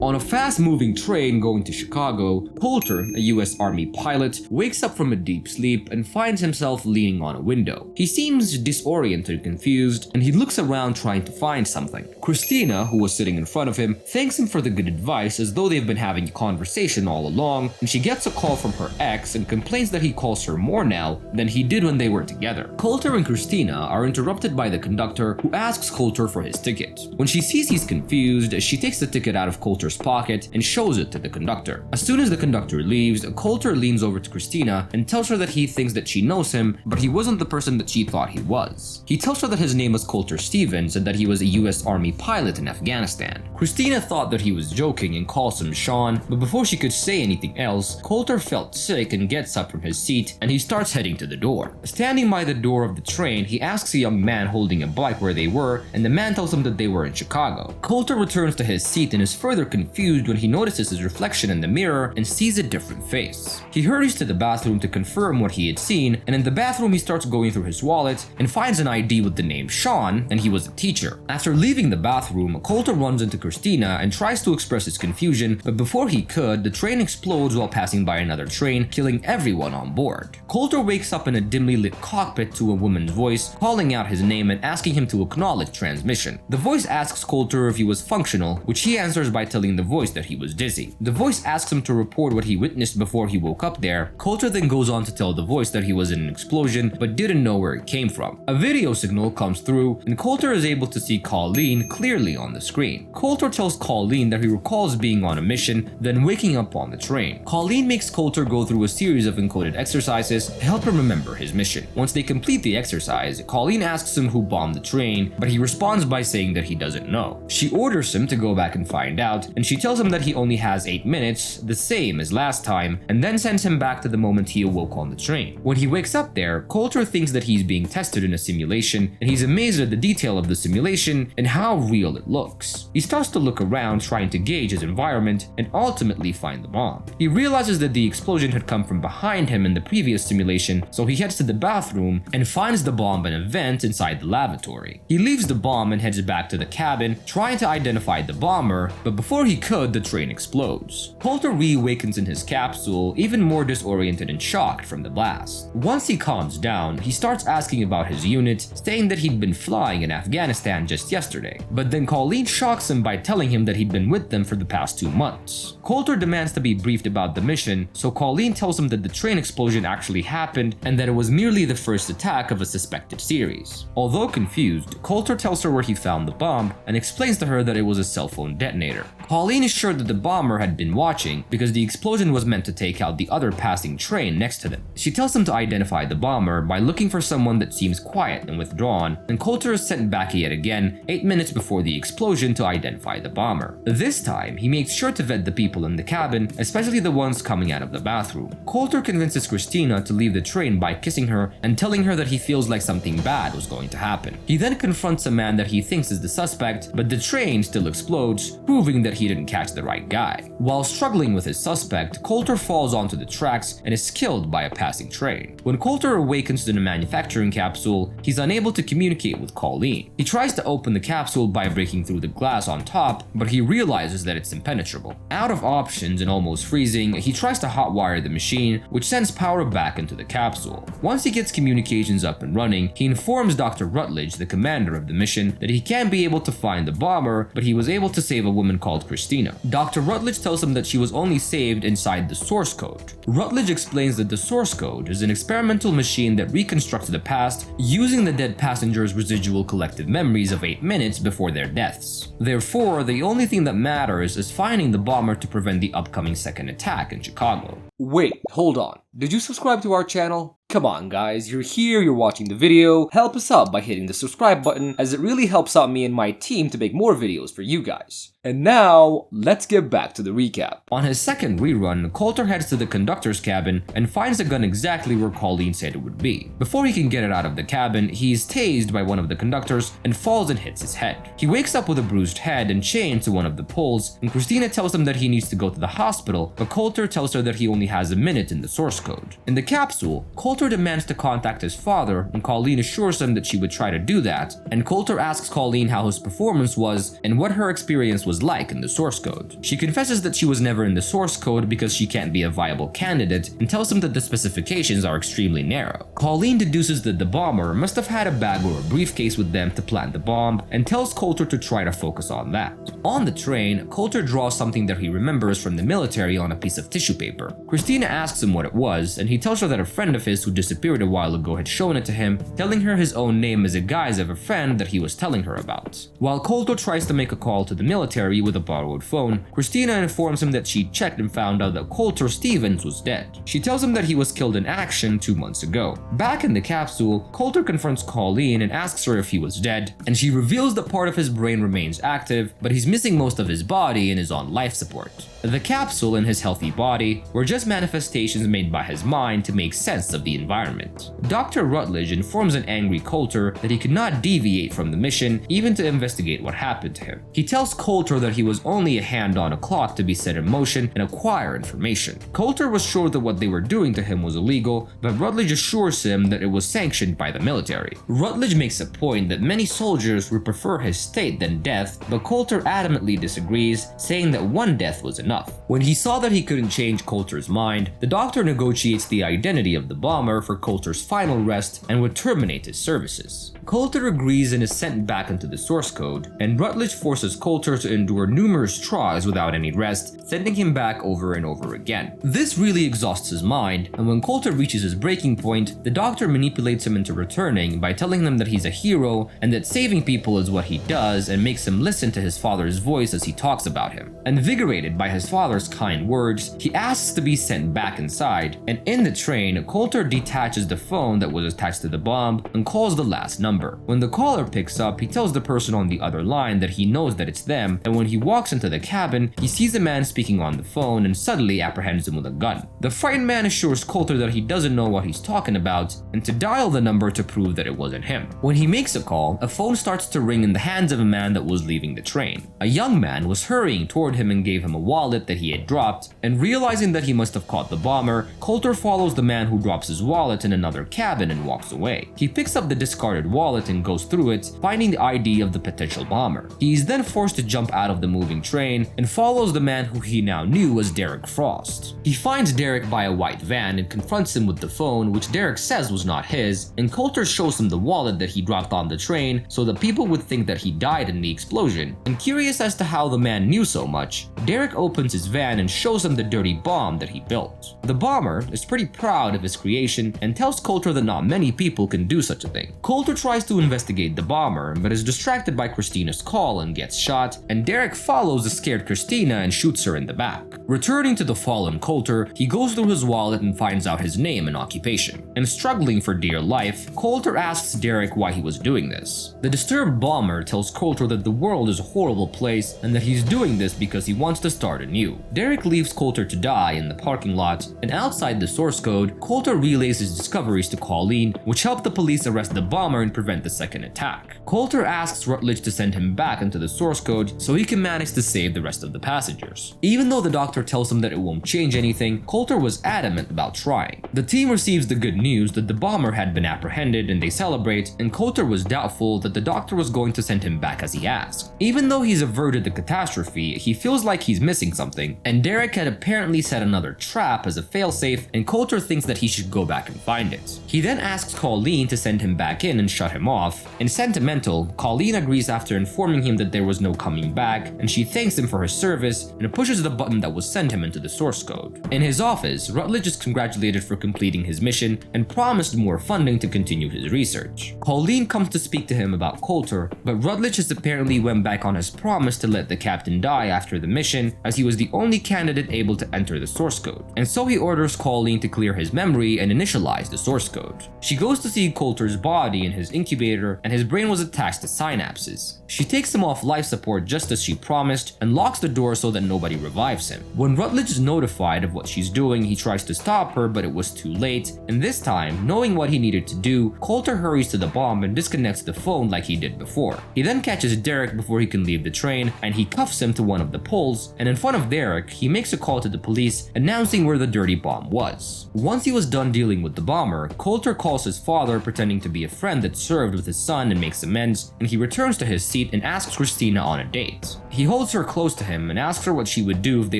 On a fast-moving train going to Chicago, Coulter, a US Army pilot, wakes up from a deep sleep and finds himself leaning on a window. He seems disoriented and confused, and he looks around trying to find something. Christina, who was sitting in front of him, thanks him for the good advice as though they've been having a conversation all along, and she gets a call from her ex and complains that he calls her more now than he did when they were together. Coulter and Christina are interrupted by the conductor, who asks Coulter for his ticket. When she sees he's confused, she takes the ticket out of Coulter's pocket and shows it to the conductor. As soon as the conductor leaves, Coulter leans over to Christina and tells her that he thinks that she knows him, but he wasn't the person that she thought he was. He tells her that his name was Coulter Stevens and that he was a US Army pilot in Afghanistan. Christina thought that he was joking and calls him Sean, but before she could say anything else, Coulter felt sick and gets up from his seat and he starts heading to the door. Standing by the door of the train, he asks a young man holding a bike where they were, and the man tells him that they were in Chicago. Coulter returns to his seat and is further confused when he notices his reflection in the mirror and sees a different face. He hurries to the bathroom to confirm what he had seen, and in the bathroom he starts going through his wallet and finds an ID with the name Sean, and he was a teacher. After leaving the bathroom, Coulter runs into Christina and tries to express his confusion, but before he could, the train explodes while passing by another train, killing everyone on board. Coulter wakes up in a dimly lit cockpit to a woman's voice calling out his name and asking him to acknowledge transmission. The voice asks Coulter if he was functional, which he answers by telling the voice that he was dizzy. The voice asks him to report what he witnessed before he woke up there. Coulter then goes on to tell the voice that he was in an explosion but didn't know where it came from. A video signal comes through and Coulter is able to see Colleen clearly on the screen. Coulter tells Colleen that he recalls being on a mission, then waking up on the train. Colleen makes Coulter go through a series of encoded exercises to help him remember his mission. Once they complete the exercise, Colleen asks him who bombed the train, but he responds by saying that he doesn't know. She orders him to go back and find out, and she tells him that he only has 8 minutes, the same as last time, and then sends him back to the moment he awoke on the train. When he wakes up there, Coulter thinks that he's being tested in a simulation, and he's amazed at the detail of the simulation and how real it looks. He starts to look around trying to gauge his environment and ultimately find the bomb. He realizes that the explosion had come from behind him in the previous simulation, so he heads to the bathroom and finds the bomb in a vent inside the lavatory. He leaves the bomb and heads back to the cabin, trying to identify the bomber, but before he could, the train explodes. Coulter reawakens in his capsule, even more disoriented and shocked from the blast. Once he calms down, he starts asking about his unit, saying that he'd been flying in Afghanistan just yesterday. But then Colleen shocks him by telling him that he'd been with them for the past 2 months. Coulter demands to be briefed about the mission, so Colleen tells him that the train explosion actually happened and that it was merely the first attack of a suspected series. Although confused, Coulter tells her where he found the bomb and explains to her that it was a cell phone detonator. Colleen is sure that the bomber had been watching because the explosion was meant to take out the other passing train next to them. She tells him to identify the bomber by looking for someone that seems quiet and withdrawn, and Coulter is sent back yet again 8 minutes before the explosion to identify the bomber. This time, he makes sure to vet the people in the cabin, especially the ones coming out of the bathroom. Coulter convinces Christina to leave the train by kissing her and telling her that he feels like something bad was going to happen. He then confronts a man that he thinks is the suspect, but the train still explodes, proving that he didn't catch the right guy. While struggling with his suspect, Coulter falls onto the tracks and is killed by a passing train. When Coulter awakens in a manufacturing capsule, he's unable to communicate with Colleen. He tries to open the capsule by breaking through the glass on top, but he realizes that it's impenetrable. Out of options and almost freezing, he tries to hotwire the machine, which sends power back into the capsule. Once he gets communications up and running, he informs Dr. Rutledge, the commander of the mission, that he can't be able to find the bomber, but he was able to save a woman called Christina. Dr. Rutledge tells him that she was only saved inside the source code. Rutledge explains that the source code is an experimental machine that reconstructs the past using the dead passengers' residual collective memories of 8 minutes before their deaths. Therefore, the only thing that matters is finding the bomber to prevent the upcoming second attack in Chicago. Wait, hold on. Did you subscribe to our channel? Come on guys, you're here, you're watching the video. Help us out by hitting the subscribe button, as it really helps out me and my team to make more videos for you guys. And now, let's get back to the recap. On his second rerun, Coulter heads to the conductor's cabin and finds the gun exactly where Colleen said it would be. Before he can get it out of the cabin, he is tased by one of the conductors and falls and hits his head. He wakes up with a bruised head and chained to one of the poles, and Christina tells him that he needs to go to the hospital, but Coulter tells her that he only has a minute in the source code. In the capsule, Coulter Coulter demands to contact his father, and Colleen assures him that she would try to do that, and Coulter asks Colleen how his performance was and what her experience was like in the source code. She confesses that she was never in the source code because she can't be a viable candidate, and tells him that the specifications are extremely narrow. Colleen deduces that the bomber must have had a bag or a briefcase with them to plant the bomb, and tells Coulter to try to focus on that. On the train, Coulter draws something that he remembers from the military on a piece of tissue paper. Christina asks him what it was, and he tells her that a friend of his who disappeared a while ago had shown it to him, telling her his own name as a guise of a friend that he was telling her about. While Coulter tries to make a call to the military with a borrowed phone, Christina informs him that she checked and found out that Coulter Stevens was dead. She tells him that he was killed in action 2 months ago. Back in the capsule, Coulter confronts Colleen and asks her if he was dead, and she reveals that part of his brain remains active, but he's missing most of his body and is on life support. The capsule and his healthy body were just manifestations made by his mind to make sense of the environment. Dr. Rutledge informs an angry Coulter that he could not deviate from the mission even to investigate what happened to him. He tells Coulter that he was only a hand on a clock to be set in motion and acquire information. Coulter was sure that what they were doing to him was illegal, but Rutledge assures him that it was sanctioned by the military. Rutledge makes a point that many soldiers would prefer his state than death, but Coulter adamantly disagrees, saying that one death was enough. When he saw that he couldn't change Coulter's mind, the doctor negotiates the identity of the bomber for Coulter's final rest and would terminate his services. Coulter agrees and is sent back into the source code, and Rutledge forces Coulter to endure numerous tries without any rest, sending him back over and over again. This really exhausts his mind, and when Coulter reaches his breaking point, the doctor manipulates him into returning by telling him that he's a hero and that saving people is what he does, and makes him listen to his father's voice as he talks about him. Invigorated by his father's kind words, he asks to be sent back inside, and in the train, Coulter detaches the phone that was attached to the bomb and calls the last number. When the caller picks up, he tells the person on the other line that he knows that it's them, and when he walks into the cabin, he sees a man speaking on the phone and suddenly apprehends him with a gun. The frightened man assures Coulter that he doesn't know what he's talking about, and to dial the number to prove that it wasn't him. When he makes a call, a phone starts to ring in the hands of a man that was leaving the train. A young man was hurrying toward him and gave him a wallet that he had dropped, and realizing that he must have caught the bomber, Coulter follows the man who drops his wallet in another cabin and walks away. He picks up the discarded wallet and goes through it, finding the ID of the potential bomber. He is then forced to jump out of the moving train and follows the man who he now knew as Derek Frost. He finds Derek by a white van and confronts him with the phone, which Derek says was not his, and Coulter shows him the wallet that he dropped on the train so that people would think that he died in the explosion. And curious as to how the man knew so much, Derek opens his van and shows him the dirty bomb that he built. The bomber is pretty proud of his creation and tells Coulter that not many people can do such a thing. Coulter tries to investigate the bomber, but is distracted by Christina's call and gets shot, and Derek follows the scared Christina and shoots her in the back. Returning to the fallen Coulter, he goes through his wallet and finds out his name and occupation. And struggling for dear life, Coulter asks Derek why he was doing this. The disturbed bomber tells Coulter that the world is a horrible place and that he's doing this because he wants to start anew. Derek leaves Coulter to die in the parking lot, and outside the source code, Coulter relays his discoveries to Colleen, which help the police arrest the bomber and prevent the second attack. Coulter asks Rutledge to send him back into the source code so he can manage to save the rest of the passengers. Even though the doctor tells him that it won't change anything, Coulter was adamant about trying. The team receives the good news that the bomber had been apprehended and they celebrate, and Coulter was doubtful that the doctor was going to send him back as he asked. Even though he's averted the catastrophe, he feels like he's missing something, and Derek had apparently set another trap as a failsafe, and Coulter thinks that he should go back and find it. He then asks Colleen to send him back in and shut him off. And sentimental, Colleen agrees after informing him that there was no coming back, and she thanks him for his service and pushes the button that was sent him into the source code. In his office, Rutledge is congratulated for completing his mission and promised more funding to continue his research. Colleen comes to speak to him about Coulter, but Rutledge has apparently went back on his promise to let the captain die after the mission, as he was the only candidate able to enter the source code, and so he orders Colleen to clear his memory and initialize the source code. She goes to see Coulter's body in his incubator, and his brain was attached to synapses. She takes him off life support just as she promised and locks the door so that nobody revives him. When Rutledge is notified of what she's doing, he tries to stop her, but it was too late, and this time, knowing what he needed to do, Coulter hurries to the bomb and disconnects the phone like he did before. He then catches Derek before he can leave the train, and he cuffs him to one of the poles, and in front of Derek, he makes a call to the police announcing where the dirty bomb was. Once he was done dealing with the bomber, Coulter calls his father pretending to be a friend that served with his son and makes amends, and he returns to his seat and asks Christina on a date. He holds her close to him and asks her what she would do if they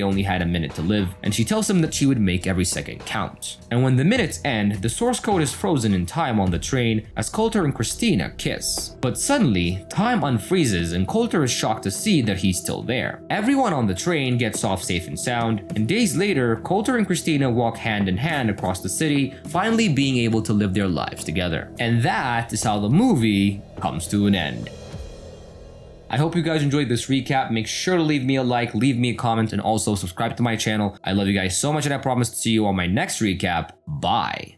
only had a minute to live, and she tells him that she would make every second count. And when the minutes end, the source code is frozen in time on the train as Coulter and Christina kiss. But suddenly, time unfreezes and Coulter is shocked to see that he's still there. Everyone on the train gets off safe and sound, and days later, Coulter and Christina walk hand in hand across the city, finally being able to live their lives together. And that is how the movie comes to an end. I hope you guys enjoyed this recap. Make sure to leave me a like, leave me a comment, and also subscribe to my channel. I love you guys so much, and I promise to see you on my next recap. Bye.